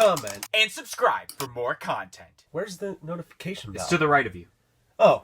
comment, and subscribe for more content. Where's the notification bell? It's to the right of you. Oh.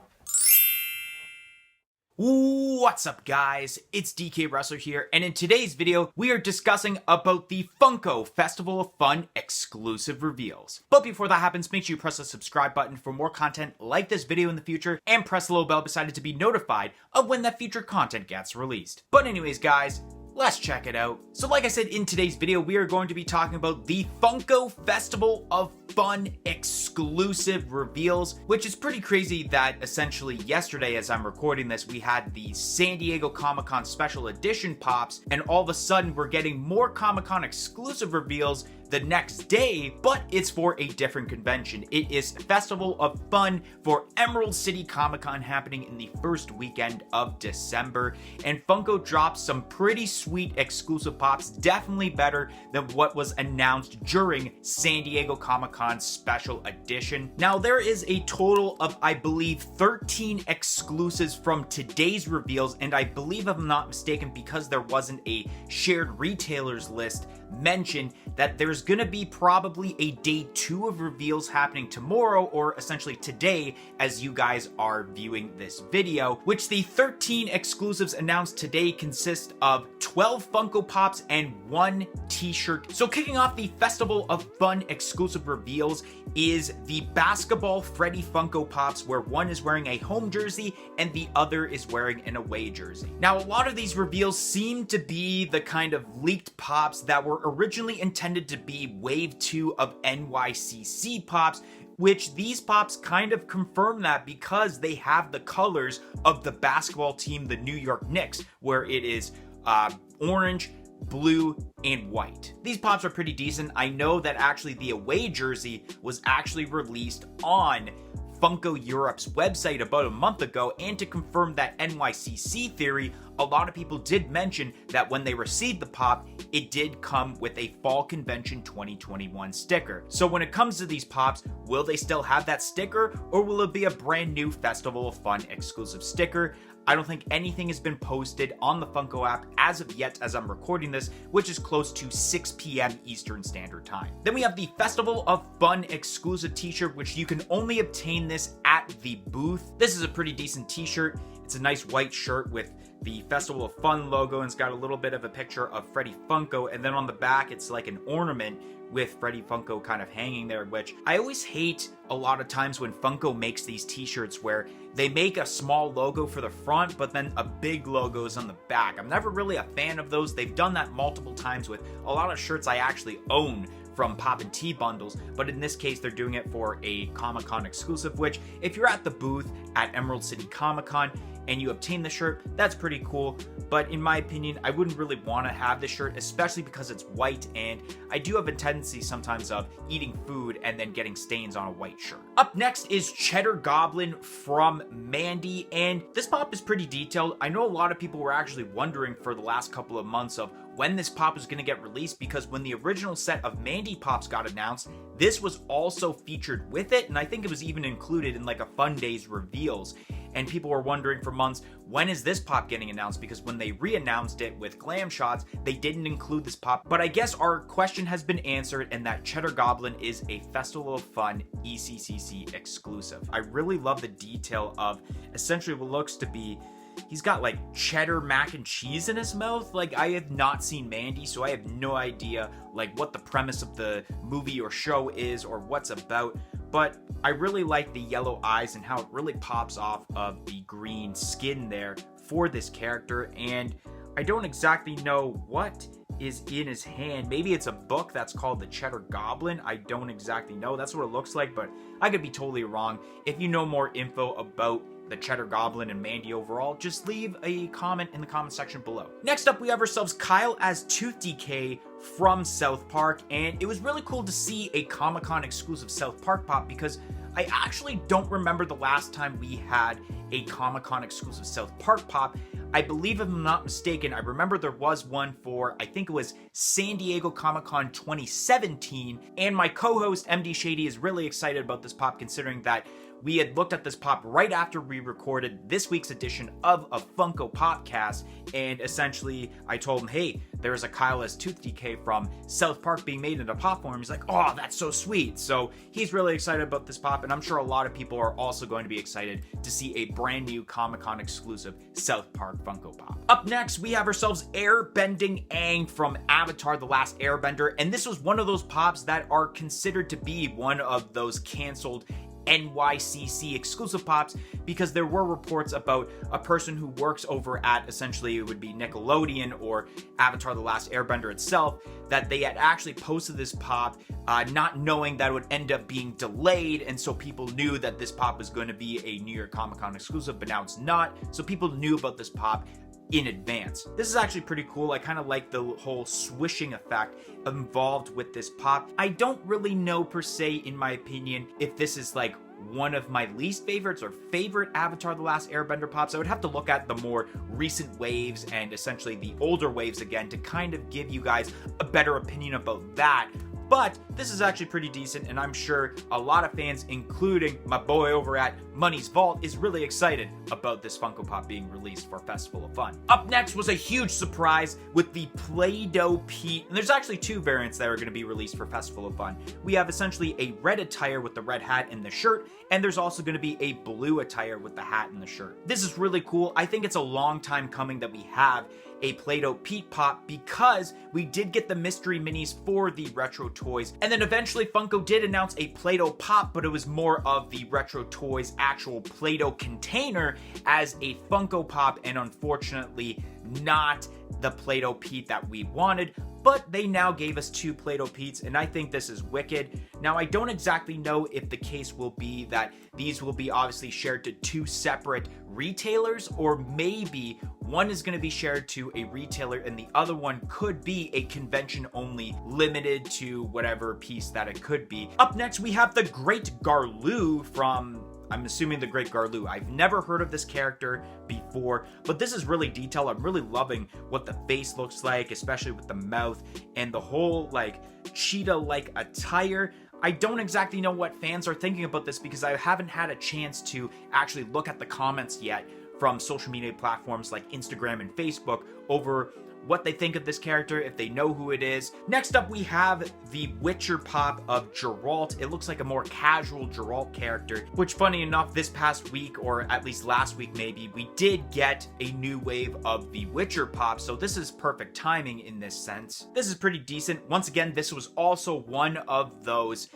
What's up, guys? It's Decay Wrestler here, and in today's video, we are discussing about the Funko Festival of Fun exclusive reveals. But before that happens, make sure you press the subscribe button for more content like this video in the future, and press the little bell beside it to be notified of when that future content gets released. But anyways, guys, let's check it out. So like I said, in today's video, we are going to be talking about the Funko Festival of Fun exclusive reveals, which is pretty crazy that essentially yesterday, as I'm recording this, we had the San Diego Comic-Con special edition pops, and all of a sudden we're getting more Comic-Con exclusive reveals the next day, but it's for a different convention. It is Festival of Fun for Emerald City Comic-Con, happening in the first weekend of December, and Funko dropped some pretty sweet exclusive pops, definitely better than what was announced during San Diego Comic-Con special edition. Now, there is a total of, I believe, 13 exclusives from today's reveals, and I believe, if I'm not mistaken, because there wasn't a shared retailers list mentioned, that there's gonna be probably a day 2 of reveals happening tomorrow, or essentially today as you guys are viewing this video, which the 13 exclusives announced today consist of 12 Funko Pops and 1 t-shirt. So kicking off the Festival of Fun exclusive reveals is the basketball Freddy Funko Pops, where one is wearing a home jersey and the other is wearing an away jersey. Now, a lot of these reveals seem to be the kind of leaked pops that were originally intended to be Wave 2 of NYCC pops, which these pops kind of confirm that because they have the colors of the basketball team, the New York Knicks, where it is orange, blue, and white. These pops are pretty decent. I know that actually the away jersey was actually released on Funko Europe's website about a month ago, and to confirm that NYCC theory, a lot of people did mention that when they received the pop, it did come with a Fall Convention 2021 sticker. So when it comes to these pops, will they still have that sticker, or will it be a brand new Festival of Fun exclusive sticker? I don't think anything has been posted on the Funko app as of yet as I'm recording this, which is close to 6 p.m. Eastern Standard Time. Then we have the Festival of Fun exclusive t-shirt, which you can only obtain this at the booth. This is a pretty decent t-shirt. It's a nice white shirt with the Festival of Fun logo, and it's got a little bit of a picture of Freddy Funko, and then on the back it's like an ornament with Freddy Funko kind of hanging there, which I always hate a lot of times when Funko makes these t-shirts where they make a small logo for the front, but then a big logo is on the back. I'm never really a fan of those. They've done that multiple times with a lot of shirts I actually own from Pop and Tea bundles, but in this case they're doing it for a Comic-Con exclusive, which if you're at the booth at Emerald City Comic-Con and you obtain the shirt, that's pretty cool. But in my opinion, I wouldn't really want to have the shirt, especially because it's white, and I do have a tendency sometimes of eating food and then getting stains on a white shirt. Up next is Cheddar Goblin from Mandy, and this pop is pretty detailed. I know a lot of people were actually wondering for the last couple of months of when this pop was going to get released, because when the original set of Mandy pops got announced, this was also featured with it, and I think it was even included in like a Fun Days reveals. And people were wondering for months, when is this pop getting announced? Because when they re-announced it with Glam Shots, they didn't include this pop. But I guess our question has been answered, and that Cheddar Goblin is a Festival of Fun ECCC exclusive. I really love the detail of essentially what looks to be, he's got like cheddar mac and cheese in his mouth. Like, I have not seen Mandy, so I have no idea like what the premise of the movie or show is or what's about. But I really like the yellow eyes and how it really pops off of the green skin there for this character. And I don't exactly know what is in his hand. Maybe it's a book that's called the Cheddar Goblin. I don't exactly know. That's what it looks like, but I could be totally wrong. If you know more info about the Cheddar Goblin and Mandy overall, just leave a comment in the comment section below. Next up, we have ourselves Kyle as Tooth Decay from South Park, and it was really cool to see a Comic-Con exclusive South Park pop, because I actually don't remember the last time we had a Comic-Con exclusive South Park pop. I believe, if I'm not mistaken, I remember there was one for, I think it was San Diego Comic-Con 2017, and my co-host MD Shady is really excited about this pop, considering that we had looked at this pop right after we recorded this week's edition of a Funko Popcast, and essentially I told him, hey, there's a Kyla's tooth decay from South Park being made into pop form. He's like, oh, that's so sweet. So he's really excited about this pop, and I'm sure a lot of people are also going to be excited to see a brand new Comic-Con exclusive South Park Funko Pop. Up next, we have ourselves Airbending Aang from Avatar: The Last Airbender, and this was one of those pops that are considered to be one of those canceled NYCC exclusive pops, because there were reports about a person who works over at, essentially it would be Nickelodeon or Avatar: The Last Airbender itself, that they had actually posted this pop not knowing that it would end up being delayed, and so people knew that this pop was going to be a New York Comic Con exclusive, but now it's not, so people knew about this pop in advance. This is actually pretty cool. I kind of like the whole swishing effect involved with this pop. I don't really know per se, in my opinion, if this is like one of my least favorites or favorite Avatar: The Last Airbender pops. I would have to look at the more recent waves and essentially the older waves again to kind of give you guys a better opinion about that. But this is actually pretty decent, and I'm sure a lot of fans, including my boy over at Money's Vault, is really excited about this Funko Pop being released for Festival of Fun. Up next was a huge surprise with the PlayDoh Pete, and there's actually two variants that are going to be released for Festival of Fun. We have essentially a red attire with the red hat and the shirt, and there's also going to be a blue attire with the hat and the shirt. This is really cool. I think it's a long time coming that we have a PlayDoh Pete pop, because we did get the mystery minis for the retro toys, and then eventually Funko did announce a PlayDoh pop, but it was more of the retro toys actual Play-Doh container as a Funko Pop, and unfortunately not the Play-Doh Pete that we wanted. But they now gave us two Play-Doh Petes, and I think this is wicked. Now, I don't exactly know if the case will be that these will be obviously shared to two separate retailers, or maybe one is going to be shared to a retailer and the other one could be a convention only, limited to whatever piece that it could be. Up next, we have the Great Garloo from, I'm assuming, the Great Garloo. I've never heard of this character before, but this is really detailed. I'm really loving what the face looks like, especially with the mouth and the whole like cheetah-like attire. I don't exactly know what fans are thinking about this, because I haven't had a chance to actually look at the comments yet from social media platforms like Instagram and Facebook over what they think of this character, if they know who it is. Next up, we have the Witcher pop of Geralt. It looks like a more casual Geralt character, which, funny enough, this past week, or at least last week maybe, we did get a new wave of the Witcher pop, so this is perfect timing in this sense. This is pretty decent. Once again, this was also one of those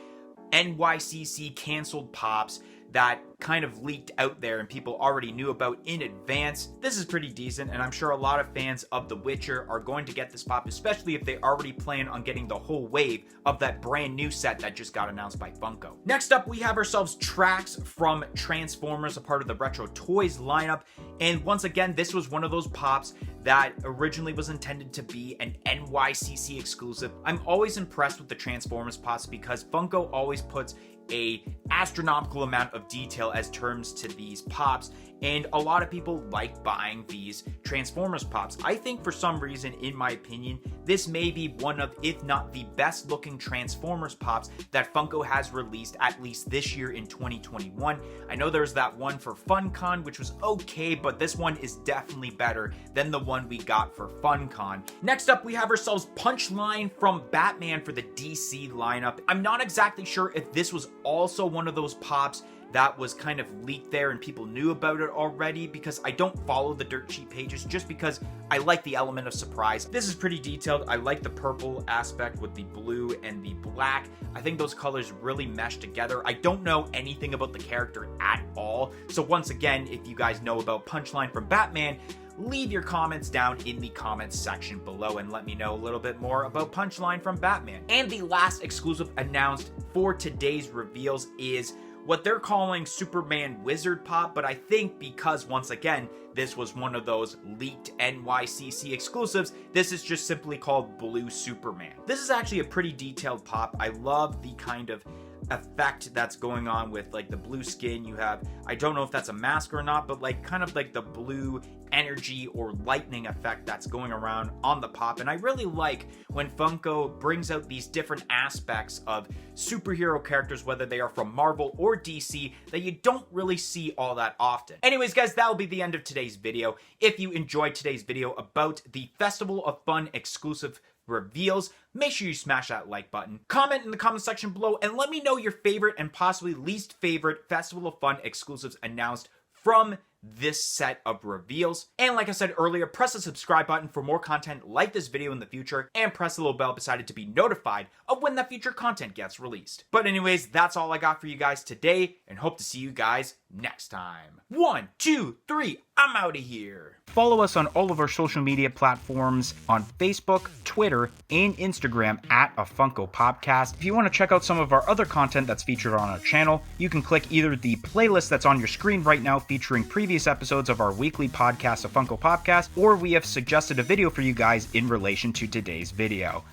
NYCC canceled pops that kind of leaked out there and people already knew about in advance. This is pretty decent, and I'm sure a lot of fans of The Witcher are going to get this pop, especially if they already plan on getting the whole wave of that brand new set that just got announced by Funko. Next up, we have ourselves Trax from Transformers, a part of the Retro Toys lineup, and once again, this was one of those pops that originally was intended to be an NYCC exclusive. I'm always impressed with the Transformers pops because Funko always puts a astronomical amount of detail as terms to these pops, and a lot of people like buying these Transformers pops. I think for some reason, in my opinion, this may be one of, if not the best looking Transformers pops that Funko has released, at least this year in 2021. I know there's that one for FunCon, which was okay, but this one is definitely better than the one we got for FunCon. Next up, we have ourselves Punchline from Batman for the DC lineup. I'm not exactly sure if this was also one of those pops that was kind of leaked there and people knew about it already, because I don't follow the dirt sheet pages just because I like the element of surprise. This is pretty detailed. I like the purple aspect with the blue and the black. I think those colors really mesh together. I don't know anything about the character at all, so once again, if you guys know about Punchline from Batman, leave your comments down in the comments section below and let me know a little bit more about Punchline from Batman. And the last exclusive announced for today's reveals is what they're calling Superman Wizard Pop, but I think because, once again, this was one of those leaked NYCC exclusives, this is just simply called Blue Superman. This is actually a pretty detailed pop. I love the kind of effect that's going on with like the blue skin. You have, I don't know if that's a mask or not, but like kind of like the blue energy or lightning effect that's going around on the pop. And I really like when Funko brings out these different aspects of superhero characters, whether they are from Marvel or DC, that you don't really see all that often. Anyways, guys, that'll be the end of today's video. If you enjoyed today's video about the Festival of Fun exclusive reveals, make sure you smash that like button. Comment in the comment section below and let me know your favorite and possibly least favorite Festival of Fun exclusives announced from this set of reveals. And like I said earlier, press the subscribe button for more content like this video in the future, and press the little bell beside it to be notified of when that future content gets released. But anyways, that's all I got for you guys today, and hope to see you guys next time. 1, 2, 3, I'm out of here. Follow us on all of our social media platforms on Facebook, Twitter, and Instagram at A Funko Popcast. If you want to check out some of our other content that's featured on our channel, you can click either the playlist that's on your screen right now featuring previous episodes of our weekly podcast, A Funko Popcast, or we have suggested a video for you guys in relation to today's video.